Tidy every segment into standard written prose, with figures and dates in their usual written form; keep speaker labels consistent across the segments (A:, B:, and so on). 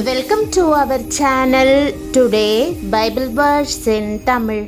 A: Welcome to our channel. Today Bible verse in Tamil.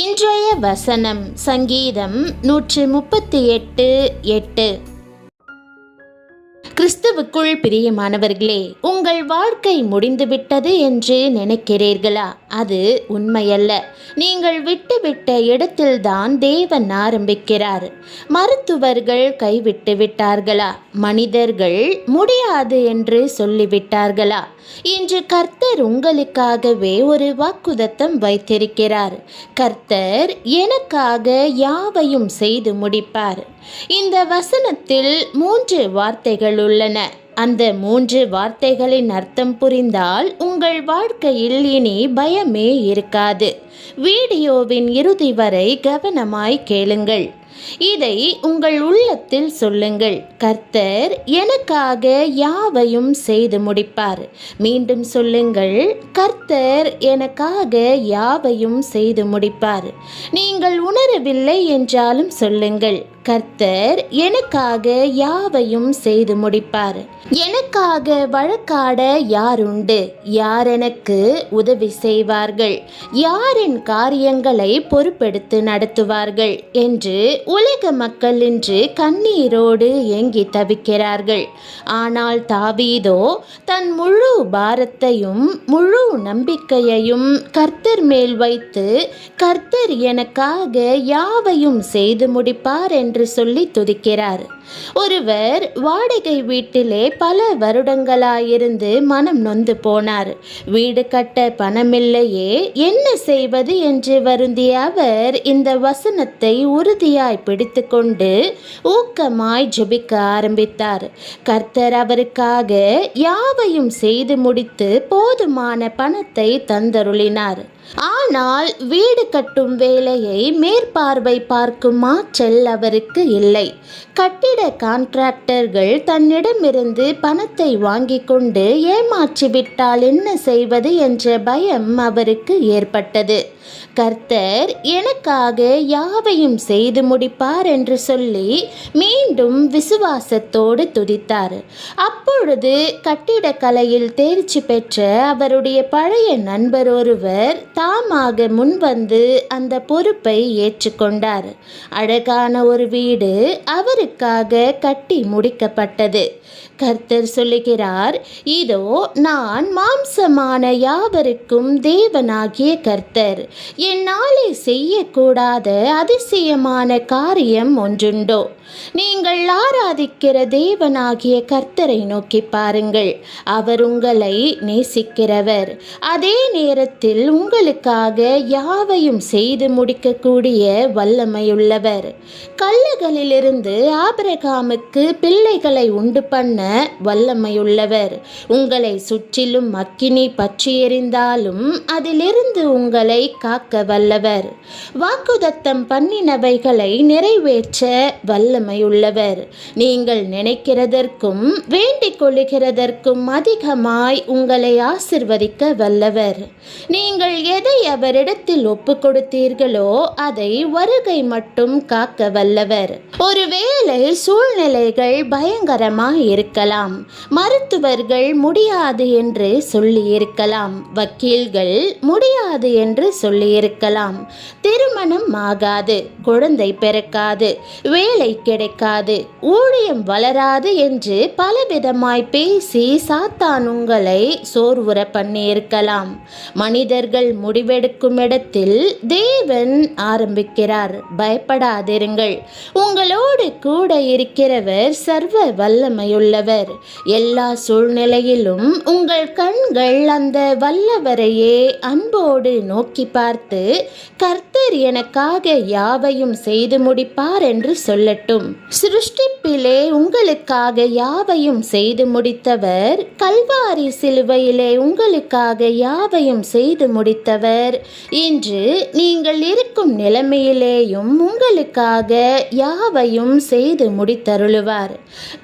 A: இன்றைய வசனம் சங்கீதம் 138:8. கிறிஸ்துவுக்குள் பிரியமானவர்களே, உங்கள் வாழ்க்கை முடிந்துவிட்டது என்று நினைக்கிறீர்களா? அது உண்மையல்ல. நீங்கள் விட்டுவிட்ட இடத்தில்தான் தேவன் ஆரம்பிக்கிறார். மருத்துவர்கள் கைவிட்டு விட்டார்களா? மனிதர்கள் முடியாது என்று சொல்லிவிட்டார்களா? இன்று கர்த்தர் உங்களுக்காகவே ஒரு வாக்குத்தத்தம் வைத்திருக்கிறார். கர்த்தர் எனக்காக யாவையும் செய்து முடிப்பார். இந்த வசனத்தில் 3 வார்த்தைகள் உள்ளன. அந்த 3 வார்த்தைகளின் அர்த்தம் புரிந்தால் உங்கள் வாழ்க்கையில் இனி பயமே இருக்காது. வீடியோவின் இறுதி வரை கவனமாய் கேளுங்கள். இதை உங்கள் உள்ளத்தில் சொல்லுங்கள். கர்த்தர் எனக்காக யாவையும் செய்து முடிப்பார். மீண்டும் சொல்லுங்கள். கர்த்தர் எனக்காக யாவையும் செய்து முடிப்பார். நீங்கள் உணரவில்லை என்றாலும் சொல்லுங்கள். கர்த்தர் எனக்காக யாவையும் செய்து முடிப்பார். எனக்காக வழக்காட யாருண்டு? யார் எனக்கு உதவி செய்வார்கள்? யார் என் காரியங்களை பொறுப்பெடுத்து நடத்துவார்கள் என்று உலக மக்கள் இன்று கண்ணீரோடு ஏங்கி தவிக்கிறார்கள். ஆனால் தாவீதோ தன் முழு பாரத்தையும் முழு நம்பிக்கையையும் கர்த்தர் மேல் வைத்து, கர்த்தர் எனக்காக யாவையும் செய்து முடிப்பார் என்று சொல்லி துதிக்கிறார். ஒருவர் வாடகை வீட்டிலே பல வருடங்களாயிருந்து மனம் நொந்து போனார். வீடு கட்ட பணமில்லையே, என்ன செய்வது என்று வருந்திய அவர் இந்த வசனத்தை உறுதியாய் பிடித்து கொண்டு ஊக்கமாய் ஜெபிக்க ஆரம்பித்தார். கர்த்தர் அவருக்காக யாவையும் செய்து முடித்து போதுமான பணத்தை தந்தருளினார். ஆனால் வீடு கட்டும் வேலையை மேற்பார்வை பார்க்கும் ஆற்றல் அவருக்கு இல்லை. கட்டிட கான்ட்ராக்டர்கள் தன்னிடமிருந்து பணத்தை வாங்கி கொண்டு ஏமாற்றிவிட்டால் என்ன செய்வது என்ற பயம் அவருக்கு ஏற்பட்டது. கர்த்தர் எனக்காக யாவையும் செய்து முடிப்பார் என்று சொல்லி மீண்டும் விசுவாசத்தோடு துதித்தார். அப்பொழுது கட்டிடக்கலையில் தேர்ச்சி பெற்ற அவருடைய பழைய நண்பர் ஒருவர் தாமாக முன்வந்து அந்த பொறுப்பை ஏற்றுக்கொண்டார். அழகான ஒரு வீடு அவருக்காக கட்டி முடிக்கப்பட்டது. கர்த்தர் சொல்லுகிறார், இதோ நான் மாம்சமான யாவருக்கும் தேவனாகிய கர்த்தர். என்னாலே செய்யக்கூடாத அதிசயமான காரியம் ஒன்றுண்டோ? நீங்கள் ஆராதிக்கிற தேவனாகிய கர்த்தரை நோக்கி பாருங்கள். அவர் உங்களை நேசிக்கிறவர். அதே நேரத்தில் உங்களுக்காக யாவையும் செய்து முடிக்கக்கூடிய வல்லமையுள்ளவர். கல்லுகளிலிருந்து ஆபிரகாமுக்கு பிள்ளைகளை உண்டு பண்ண வல்லமையுள்ளவர். உங்களை சுற்றிலும் அக்கினி பற்றி எரிந்தாலும் அதிலிருந்து உங்களை காக்க வல்லவர். வாக்குத்தத்தம் பண்ணினவைகளை நிறைவேற்ற வல்லமையுள்ளவர். நீங்கள் நினைக்கிறதற்கும் வேண்டிக் கொள்ளுகிறதற்கும் அதிகமாய் உங்களை ஆசிர்வதிக்க வல்லவர். நீங்கள் எதை அவரிடத்தில் ஒப்பு கொடுத்தீர்களோ அதை வருகை மட்டும் காக்க வல்லவர். ஒருவேளை சூழ்நிலைகள் பயங்கரமாய் இருக்கலாம். மருத்துவர்கள் முடியாது என்று சொல்லி இருக்கலாம். வக்கீல்கள் முடியாது என்று சொல்லி இருக்கலாம். திருமணம் ஆகாது, குழந்தை பிறக்காது, வேலை கிடைக்காது, ஊழியம் வளராது என்று பலவிதமாய் பேசி சாத்தான் உங்களை சோர்வுற பண்ணி இருக்கலாம். மனிதர்கள் முடிவெடுக்கும் இடத்தில் தேவன் ஆரம்பிக்கிறார். பயப்படாதிருங்கள். உங்களோடு கூட இருக்கிறவர் சர்வ வல்லமையுள்ளவர். எல்லா சூழ்நிலையிலும் உங்கள் கண்கள் அந்த வல்லவரையே அன்போடு நோக்கி பார்த்து, கர்த்தர் எனக்காக யாவையும் செய்து முடிப்பார் என்று சொல்லட்டும். சிருஷ்டிப்பிலே உங்களுக்காக யாவையும் செய்து முடித்தவர், கல்வாரி சிலுவையிலே உங்களுக்காக யாவையும் செய்து முடித்தவர், இன்று நீங்கள் இருக்கும் நிலைமையிலேயும் உங்களுக்காக யாவையும் செய்து முடித்தருளுவார்.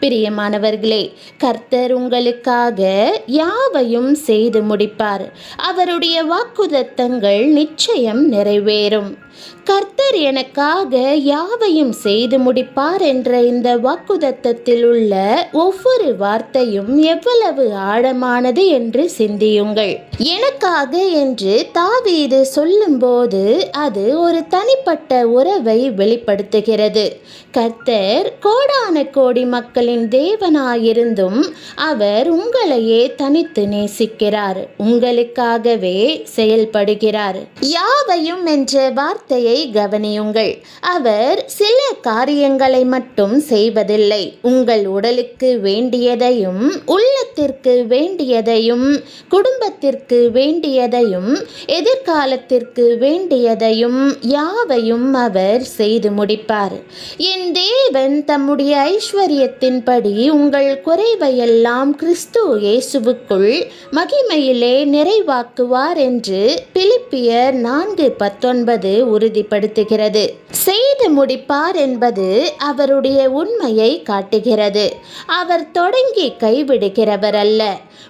A: பிரியமானவர்களே, கர்த்தர் உங்களுக்காக யாவையும் செய்து முடிப்பார். அவருடைய வாக்குத்தத்தங்கள் நிச்சயம் நிறைவேறும். கர்த்தர் எனக்காக யாவையும் செய்து முடிப்பார் என்ற இந்த வாக்குத்தத்தத்தில் உள்ள ஒவ்வொரு வார்த்தையும் எவ்வளவு ஆழமானது என்று சிந்தியுங்கள். எனக்காக என்று தாவீது சொல்லும்போது அது ஒரு தனிப்பட்ட உறவை வெளிப்படுத்துகிறது. கர்த்தர் கோடான கோடி மக்களின் தேவனாயிருந்தும் அவர் உங்களையே தனித்து நேசிக்கிறார், உங்களுக்காகவே செயல்படுகிறார். யாவையும் என்ற வார்த்தையை கவனியுங்கள். அவர் சில காரியங்களை மட்டும் செய்வதில்லை. உங்கள் உடலுக்கு வேண்டியதையும், உள்ளத்திற்கு வேண்டியதையும், குடும்பத்திற்கு வேண்டியதையும், எதிர்காலத்திற்கு வேண்டியதையும் யாவையும் அவர் செய்து முடிப்பார். என் தேவன் தம்முடைய ஐஸ்வர்யத்தின்படி உங்கள் குறைவையெல்லாம் கிறிஸ்து இயேசுவுக்குள் மகிமையிலே நிறைவாக்குவார் என்று பிலிப்பியர் 4:19 உறுதிப்படுத்துகிறது. செய்து முடிப்பார் என்பது அவருடைய உண்மையை காட்டுகிறது. அவர் தொடங்கி கைவிடுகிறவர் அல்ல.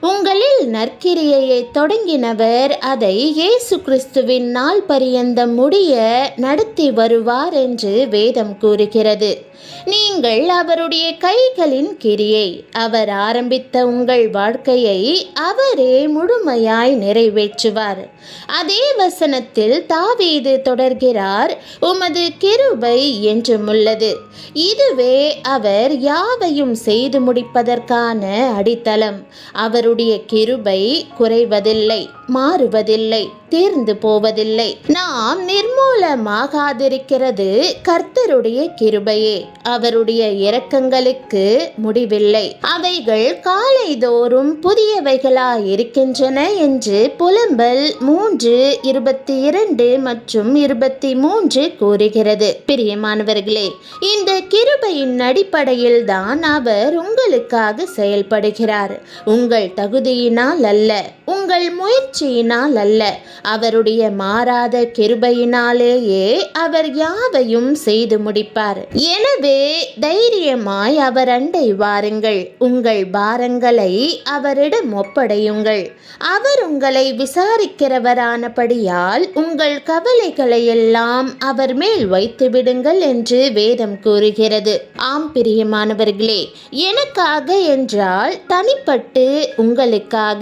A: உங்களில் நற்கிரியையை தொடங்கினவர் அதை இயேசு கிறிஸ்துவின் நாள் பரியந்தம் முடிய நடத்தி வருவார் என்று வேதம் கூறுகிறது. நீங்கள் அவருடைய கைகளின் கிரியை. அவர் ஆரம்பித்த உங்கள் வாழ்க்கையை அவரே முழுமையாய் நிறைவேற்றுவார். அதே வசனத்தில் தாவீது தொடர்கிறார், உமது கிருபை என்றும் உள்ளது. இதுவே அவர் யாவையும் செய்து முடிப்பதற்கான அடித்தளம். அவருடைய கிருபை குறைவதில்லை, மாறுவதில்லை, தீர்ந்து போவதில்லை. நாம் நிர்மூலமாகாதிருக்கிறது கர்த்தருடைய கிருபையே. அவருடைய இரக்கங்களுக்கு முடிவில்லை. அவைகள் காலைதோறும் புதியவைகளாய் இருக்கின்றன என்று புலம்பல் 3:22 மற்றும் 23 கூறுகிறது. பிரியமானவர்களே, இந்த கிருபையின் அடிப்படையில் தான் அவர் உங்களுக்காக செயல்படுகிறார். உங்கள் தகுதியினால் அல்ல, உங்கள் முயற்சியினால் அல்ல, அவருடைய மாறாத கிருபையினாலேயே அவர் யாவையும் செய்து முடிப்பார். எனவே தைரியமாய் அவர் அண்டை வாருங்கள். உங்கள் பாரங்களை அவரிடம் ஒப்படையுங்கள். அவர் உங்களை விசாரிக்கிறவரானபடியால் உங்கள் கவலைகளை எல்லாம் அவர் மேல் வைத்து விடுங்கள் என்று வேதம் கூறுகிறது. ஆம் பிரியமானவர்களே, எனக்காக என்றால் தனிப்பட்டு உங்களுக்காக,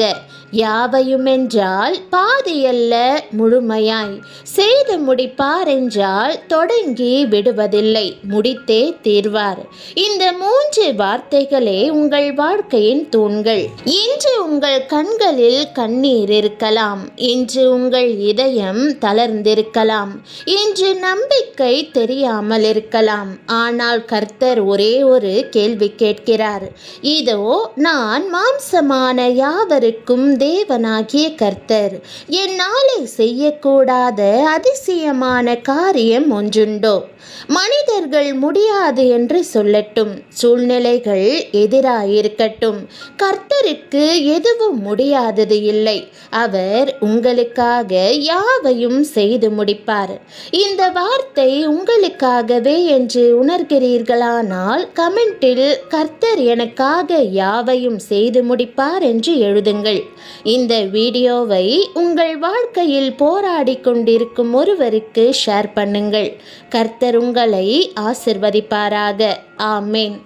A: யாவையும் என்றால் பாதியல்ல முழுமையாய், செய்து முடிப்பார் என்றால் தொடங்கி விடுவதில்லை, முடித்தே தீர்வார். இந்த 3 வார்த்தைகளே உங்கள் வாழ்க்கையின் தூண்கள். இன்று உங்கள் கண்களில் கண்ணீர் இருக்கலாம், இன்று உங்கள் இதயம் தளர்ந்திருக்கலாம், இன்று நம்பிக்கை தெரியாமல் இருக்கலாம். ஆனால் கர்த்தர் ஒரே ஒரு கேள்வி கேட்கிறார். இதோ நான் மாம்சமான யாவருக்கும் தேவனாகிய கர்த்தர். என்னாலே செய்யக்கூடாத அதிசயமான காரியம் ஒன்றுண்டோ? மனிதர்கள் முடியாது என்று சொல்லட்டும், சூழ்நிலைகள் எதிராயிருக்கட்டும், கர்த்தருக்கு எதுவும் முடியாதது இல்லை. அவர் உங்களுக்காக யாவையும் செய்து முடிப்பார். இந்த வார்த்தை உங்களுக்காகவே என்று உணர்கிறீர்களானால் கமெண்டில் கர்த்தர் எனக்காக யாவையும் செய்து முடிப்பார் என்று எழுதுங்கள். இந்த வீடியோவை உங்கள் வாழ்க்கையில் போராடி கொண்டிருக்கும் ஒருவருக்கு ஷேர் பண்ணுங்கள். கர்த்தர் உங்களை ஆசிர்வதிப்பாராக. ஆமேன்.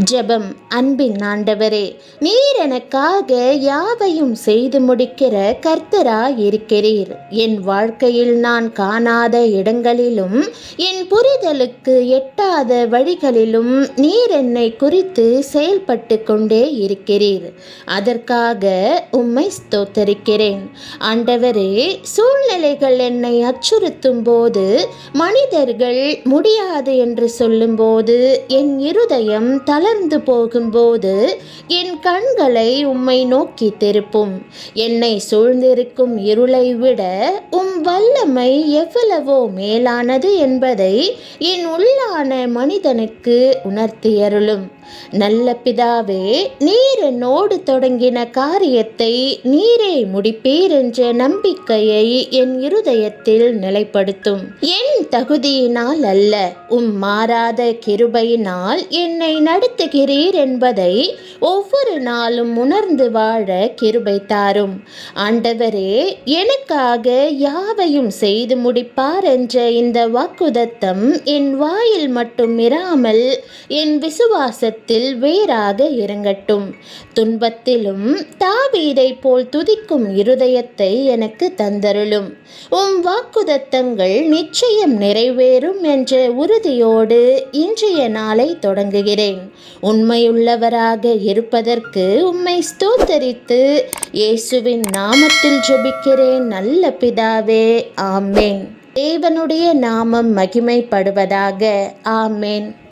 A: ஜெபம். அன்பின் ஆண்டவரே, நீர் எனக்காக யாவையும் செய்து முடிக்கிற கர்த்தராய் இருக்கிறீர். என் வாழ்க்கையில் நான் காணாத இடங்களிலும் என் புரிதலுக்கு எட்டாத வழிகளிலும் நீர் என்னை குறித்து செயல்பட்டு கொண்டே இருக்கிறீர். அதற்காக உம்மை ஸ்தோத்தரிக்கிறேன். ஆண்டவரே, சூழ்நிலைகள் என்னை அச்சுறுத்தும் போது, மனிதர்கள் முடியாது என்று சொல்லும்போது, என் இருதயம் தளர்ந்து போகும்போது என் கண்களை உம்மை நோக்கி திருப்பும். என்னை சூழ்ந்திருக்கும் இருளை விட உம் வல்லமை எவ்வளவோ மேலானது என்பதை என் உள்ளான மனிதனுக்கு உணர்த்தியருளும். நல்ல பிதாவே, நீர் என்னோடு தொடங்கின காரியத்தை நீரே முடிப்பீர் என்ற நம்பிக்கையை என் இருதயத்தில் நிலைப்படுத்தும். என் தகுதியினால் அல்ல, மாறாத கிருபையினால் என்னை நடத்துகிறீர் என்பதை ஒவ்வொரு நாளும் உணர்ந்து வாழ கிருபை தாரும். ஆண்டவரே, எனக்காக யாவையும் செய்து முடிப்பார் என்ற இந்த வாக்குதத்தம் என் வாயில் மட்டும் இராமல் என் விசுவாசத்தில் வேறாக இறங்கட்டும். துன்பத்திலும் தாவீதை போல் துதிக்கும் இருதயத்தை எனக்கு தந்தருளும். வாக்குதத்தங்கள் நிச்சயம் நிறைவேறும் என்ற உறுதியோடு இன்றைய நாளை தொடங்குகிறேன். உண்மையுள்ளவராக இருப்பதற்கு உம்மை ஸ்தோத்தரித்து இயேசுவின் நாமத்தில் ஜெபிக்கிறேன் நல்ல பிதாவே, ஆமேன். தேவனுடைய நாமம் மகிமைப்படுவதாக. ஆமேன்.